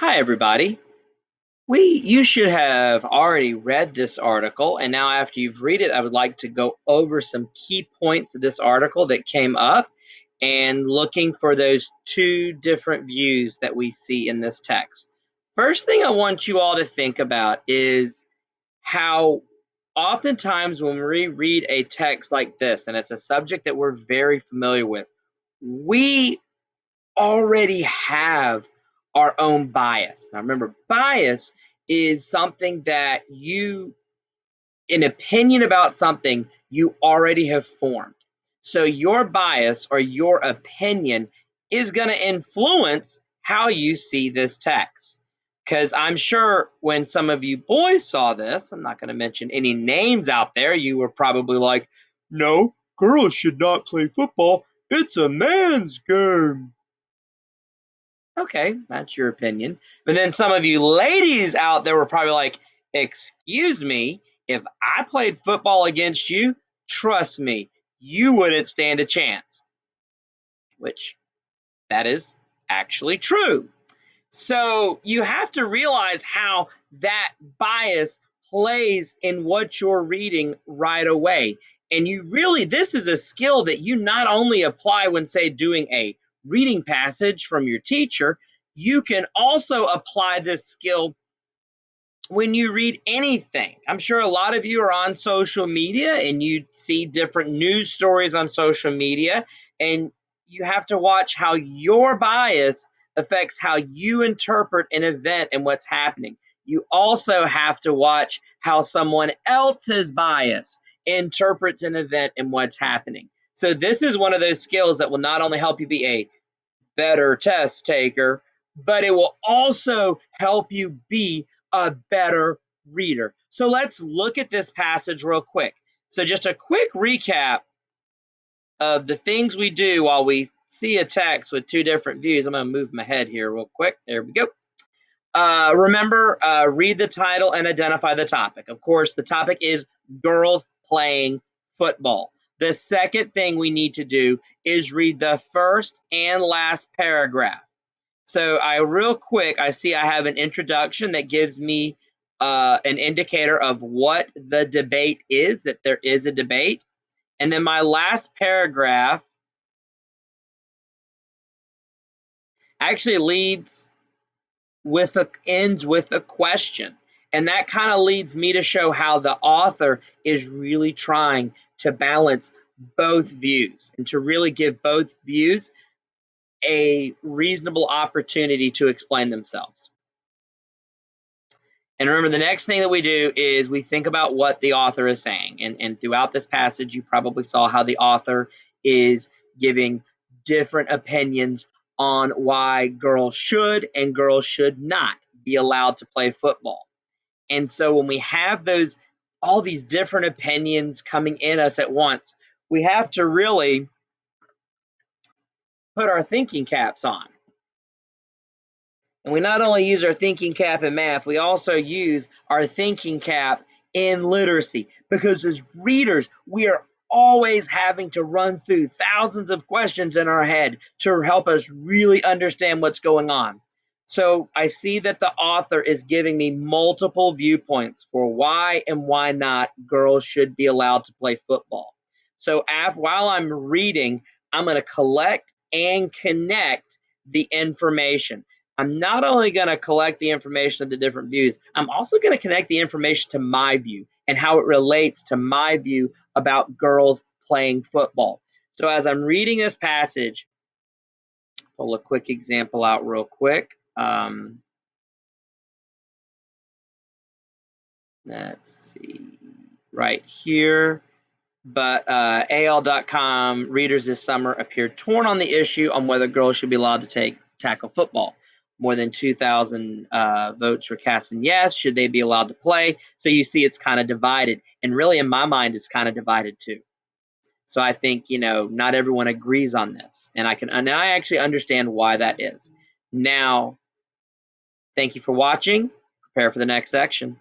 Hi, everybody. You should have already read this article, and now after you've read it, I would like to go over some key points of this article that came up and looking for those two different views that we see in this text. First thing I want you all to think about is how oftentimes when we read a text like this, and it's a subject that we're very familiar with, we already have our own bias. Now, remember, bias is something that an opinion about something you already have formed. So, your bias or your opinion is going to influence how you see this text. Because I'm sure when some of you boys saw this, I'm not going to mention any names out there, you were probably like, no, girls should not play football. It's a man's game. Okay, that's your opinion. But then some of you ladies out there were probably like, excuse me, if I played football against you, trust me, you wouldn't stand a chance. Which that is actually true. So you have to realize how that bias plays in what you're reading right away. And this is a skill that you not only apply when, say, doing a reading passage from your teacher, you can also apply this skill when you read anything. I'm sure a lot of you are on social media and you see different news stories on social media, and you have to watch how your bias affects how you interpret an event and what's happening. You also have to watch how someone else's bias interprets an event and what's happening. So, this is one of those skills that will not only help you be a better test taker, but it will also help you be a better reader. So let's look at this passage real quick. So, just a quick recap of the things we do while we see a text with two different views. I'm going to move my head here real quick. There we go. Remember, read the title and identify the topic. Of course, the topic is girls playing football. The second thing we need to do is read the first and last paragraph. So real quick, I see I have an introduction that gives me an indicator of what the debate is, that there is a debate. And then my last paragraph actually ends with a question. And that kind of leads me to show how the author is really trying to balance both views and to really give both views a reasonable opportunity to explain themselves. And remember, the next thing that we do is we think about what the author is saying. And throughout this passage, you probably saw how the author is giving different opinions on why girls should and girls should not be allowed to play football. And so when we have all these different opinions coming in us at once, we have to really put our thinking caps on. And we not only use our thinking cap in math, we also use our thinking cap in literacy, because as readers, we are always having to run through thousands of questions in our head to help us really understand what's going on. So I see that the author is giving me multiple viewpoints for why and why not girls should be allowed to play football. So while I'm reading, I'm going to collect and connect the information. I'm not only going to collect the information of the different views, I'm also going to connect the information to my view and how it relates to my view about girls playing football. So as I'm reading this passage, pull a quick example out real quick. Let's see, right here. But AL.com readers this summer appeared torn on the issue on whether girls should be allowed to tackle football. More than 2,000 votes were cast in yes. Should they be allowed to play? So you see, it's kind of divided, and really, in my mind, it's kind of divided too. So I think not everyone agrees on this, and I actually understand why that is. Now, thank you for watching. Prepare for the next section.